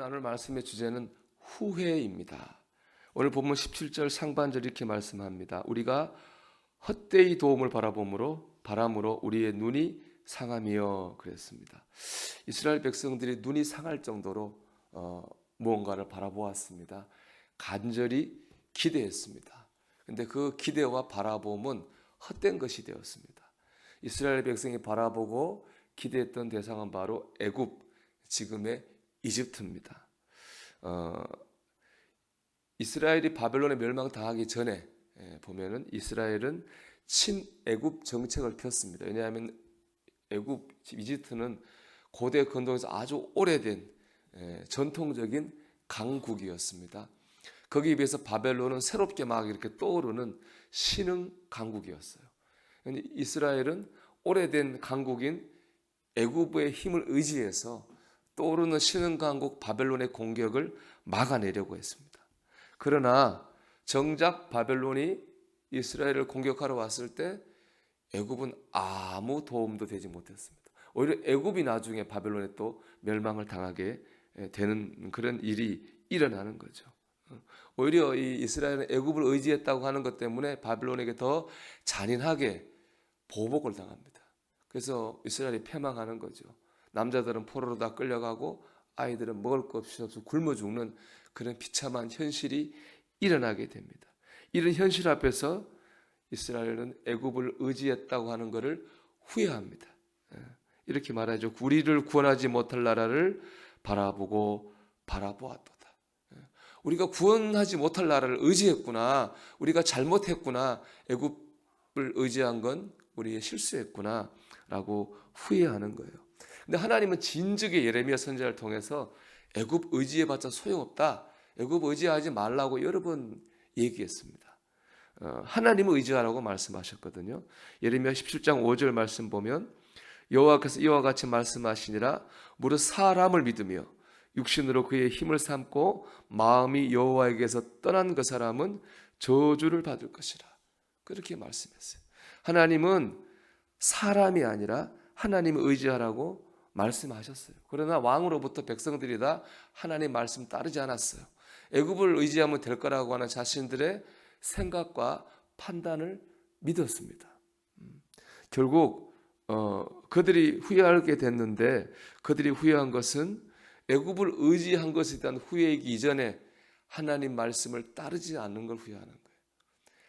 나눌 말씀의 주제는 후회입니다. 오늘 본문 17절 상반절 이렇게 말씀합니다. 우리가 헛되이 도움을 바람으로 우리의 눈이 상하며 그랬습니다. 이스라엘 백성들이 눈이 상할 정도로 무언가를 바라보았습니다. 간절히 기대했습니다. 그런데 그 기대와 바라봄은 헛된 것이 되었습니다. 이스라엘 백성이 바라보고 기대했던 대상은 바로 애굽, 지금의 이집트입니다. 이스라엘이 바벨론에 멸망당하기 전에 보면은 이스라엘은 친애굽 정책을 폈습니다. 왜냐하면 애굽, 이집트는 고대 근동에서 아주 오래된 전통적인 강국이었습니다. 거기에 비해서 바벨론은 새롭게 막 이렇게 떠오르는 신흥 강국이었어요. 이스라엘은 오래된 강국인 애굽의 힘을 의지해서 떠오르는 신흥 강국 바벨론의 공격을 막아내려고 했습니다. 그러나 정작 바벨론이 이스라엘을 공격하러 왔을 때 애굽은 아무 도움도 되지 못했습니다. 오히려 애굽이 나중에 바벨론에 또 멸망을 당하게 되는 그런 일이 일어나는 거죠. 오히려 이 이스라엘은 애굽을 의지했다고 하는 것 때문에 바벨론에게 더 잔인하게 보복을 당합니다. 그래서 이스라엘이 패망하는 거죠. 남자들은 포로로 다 끌려가고 아이들은 먹을 것 없이 굶어 죽는 그런 비참한 현실이 일어나게 됩니다. 이런 현실 앞에서 이스라엘은 애굽을 의지했다고 하는 것을 후회합니다. 이렇게 말하죠. 우리를 구원하지 못할 나라를 바라보았도다. 우리가 구원하지 못할 나라를 의지했구나. 우리가 잘못했구나. 애굽을 의지한 건 우리의 실수했구나 라고 후회하는 거예요. 근데 하나님은 진즉에 예레미야 선지자를 통해서 애굽 의지해봤자 소용없다. 애굽 의지하지 말라고 여러 번 얘기했습니다. 하나님을 의지하라고 말씀하셨거든요. 예레미야 17장 5절 말씀 보면 여호와께서 이와 같이 말씀하시니라. 무릇 사람을 믿으며 육신으로 그의 힘을 삼고 마음이 여호와에게서 떠난 그 사람은 저주를 받을 것이라. 그렇게 말씀했어요. 하나님은 사람이 아니라 하나님을 의지하라고 말씀하셨어요. 그러나 왕으로부터 백성들이 다 하나님 말씀 따르지 않았어요. 애굽을 의지하면 될 거라고 하는 자신들의 생각과 판단을 믿었습니다. 결국 그들이 후회하게 됐는데 그들이 후회한 것은 애굽을 의지한 것에 대한 후회이기 이전에 하나님 말씀을 따르지 않는 걸 후회하는 거예요.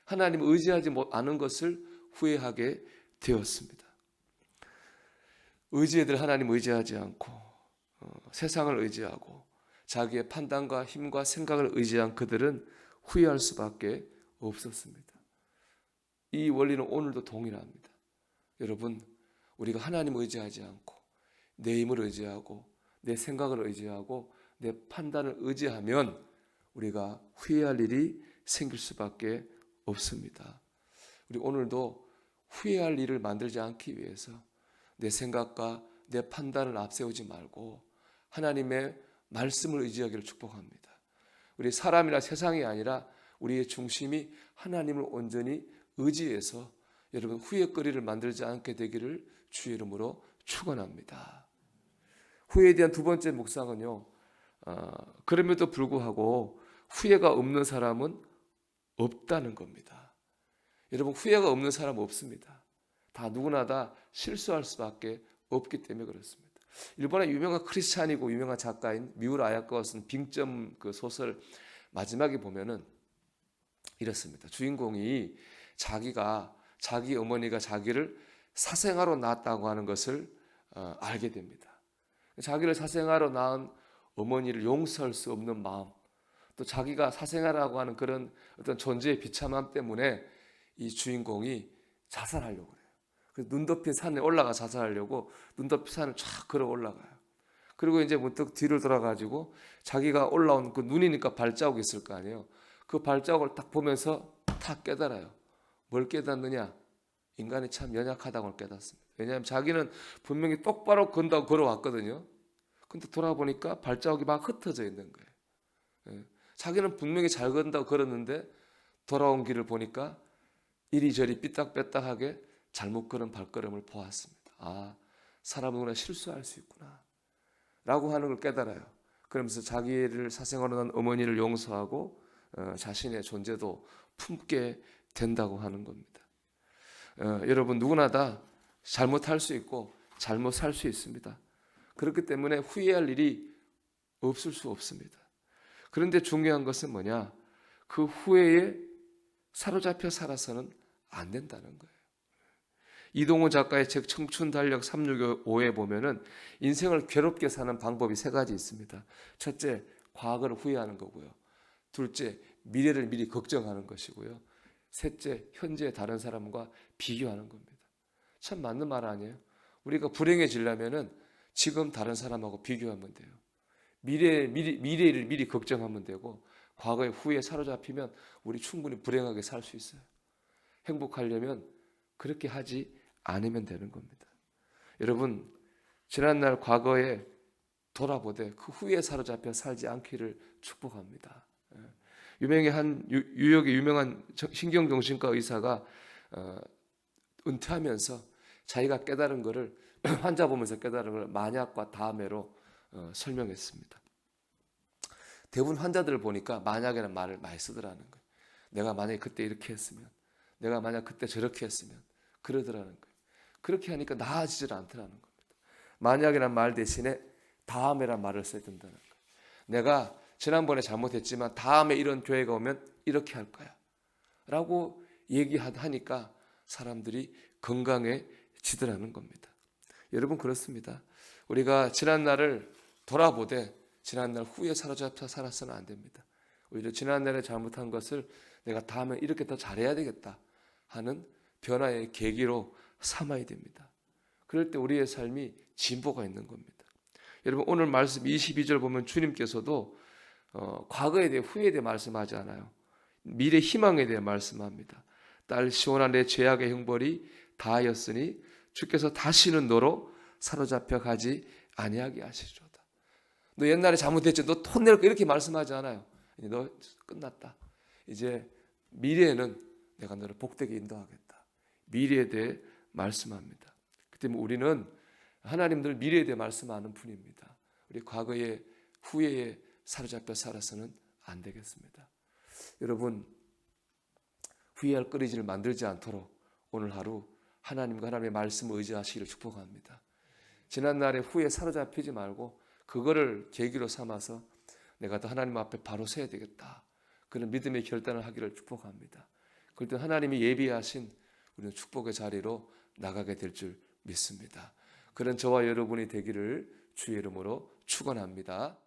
하나님을 의지하지 않은 것을 후회하게 되었습니다. 의지애들 하나님 의지하지 않고 세상을 의지하고 자기의 판단과 힘과 생각을 의지한 그들은 후회할 수밖에 없었습니다. 이 원리는 오늘도 동일합니다. 여러분, 우리가 하나님을 의지하지 않고 내 힘을 의지하고 내 생각을 의지하고 내 판단을 의지하면 우리가 후회할 일이 생길 수밖에 없습니다. 우리 오늘도 후회할 일을 만들지 않기 위해서 내 생각과 내 판단을 앞세우지 말고 하나님의 말씀을 의지하기를 축복합니다. 우리 사람이나 세상이 아니라 우리의 중심이 하나님을 온전히 의지해서 여러분 후회거리를 만들지 않게 되기를 주의 이름으로 축원합니다. 후회에 대한 두 번째 묵상은요. 그럼에도 불구하고 후회가 없는 사람은 없다는 겁니다. 여러분 후회가 없는 사람은 없습니다. 다 누구나 다 실수할 수밖에 없기 때문에 그렇습니다. 일본의 유명한 크리스찬이고 유명한 작가인 미우라 아야코가 쓴 빙점 그 소설 마지막에 보면은 이렇습니다. 주인공이 자기 어머니가 자기를 사생아로 낳았다고 하는 것을 알게 됩니다. 자기를 사생아로 낳은 어머니를 용서할 수 없는 마음, 또 자기가 사생아라고 하는 그런 어떤 존재의 비참함 때문에 이 주인공이 자살하려고 그래요. 그래서 눈 덮인 산에 올라가 자살하려고 눈 덮인 산을 쫙 걸어 올라가요. 그리고 이제 문득 뒤를 돌아가지고 자기가 올라온 그 눈이니까 발자국이 있을 거 아니에요. 그 발자국을 딱 보면서 탁 깨달아요. 뭘 깨닫느냐? 인간이 참 연약하다고 깨닫습니다. 왜냐하면 자기는 분명히 똑바로 건다고 걸어왔거든요. 근데 돌아보니까 발자국이 막 흩어져 있는 거예요. 자기는 분명히 잘 건다고 걸었는데 돌아온 길을 보니까 이리저리 삐딱빼딱하게 잘못 걸은 발걸음을 보았습니다. 아, 사람은 그러나 실수할 수 있구나 라고 하는 걸 깨달아요. 그러면서 자기를 사생활로 난 어머니를 용서하고 자신의 존재도 품게 된다고 하는 겁니다. 여러분 누구나 다 잘못할 수 있고 잘못 살 수 있습니다. 그렇기 때문에 후회할 일이 없을 수 없습니다. 그런데 중요한 것은 뭐냐? 그 후회에 사로잡혀 살아서는 안 된다는 거예요. 이동호 작가의 책 청춘 달력 365에 보면은 인생을 괴롭게 사는 방법이 세 가지 있습니다. 첫째, 과거를 후회하는 거고요. 둘째, 미래를 미리 걱정하는 것이고요. 셋째, 현재 다른 사람과 비교하는 겁니다. 참 맞는 말 아니에요? 우리가 불행해지려면은 지금 다른 사람하고 비교하면 돼요. 미래를 미리 걱정하면 되고 과거의 후회에 사로잡히면 우리 충분히 불행하게 살 수 있어요. 행복하려면 그렇게 하지 않으면 되는 겁니다. 여러분, 지난날 과거에 돌아보되 그 후에 사로잡혀 살지 않기를 축복합니다. 유명의 뉴욕의 유명한 신경정신과 의사가 은퇴하면서 자기가 깨달은 것을 환자 보면서 깨달은 걸 만약과 다음에로 설명했습니다. 대부분 환자들을 보니까 만약이라는 말을 많이 쓰더라는 거예요. 내가 만약에 그때 이렇게 했으면, 내가 만약 그때 저렇게 했으면 그러더라는 거예요. 그렇게 하니까 나아지질 않더라는 겁니다. 만약이라는 말 대신에 다음에라는 말을 써야 된다는 거예요. 내가 지난번에 잘못했지만 다음에 이런 교회가 오면 이렇게 할 거야 라고 얘기하니까 사람들이 건강해지더라는 겁니다. 여러분 그렇습니다. 우리가 지난날을 돌아보되 지난날 후에 사로잡혀 살아서는 안 됩니다. 오히려 지난날에 잘못한 것을 내가 다음에 이렇게 더 잘해야 되겠다 하는 변화의 계기로 삼아야 됩니다. 그럴 때 우리의 삶이 진보가 있는 겁니다. 여러분 오늘 말씀 22절 보면 주님께서도 과거에 대해 후회에 대해 말씀하지 않아요. 미래 희망에 대해 말씀합니다. 딸 시온아 내 죄악의 형벌이 다하였으니 주께서 다시는 너로 사로잡혀 가지 아니하게 하시리로다. 너 옛날에 잘못했지 너 혼낼 거 이렇게 말씀하지 않아요. 너 끝났다. 이제 미래에는 내가 너를 복되게 인도하겠다. 미래에 대해 말씀합니다. 그 때문에 우리는 하나님들 미래에 대해 말씀하는 분입니다. 우리 과거의 후회에 사로잡혀 살아서는 안 되겠습니다. 여러분 후회할 거리지를 만들지 않도록 오늘 하루 하나님과 하나님의 말씀을 의지하시기를 축복합니다. 지난날의 후회에 사로잡히지 말고 그거를 계기로 삼아서 내가 더 하나님 앞에 바로 서야 되겠다. 그런 믿음의 결단을 하기를 축복합니다. 그럴 때 하나님이 예비하신 우리는 축복의 자리로 나가게 될 줄 믿습니다. 그런 저와 여러분이 되기를 주의 이름으로 축원합니다.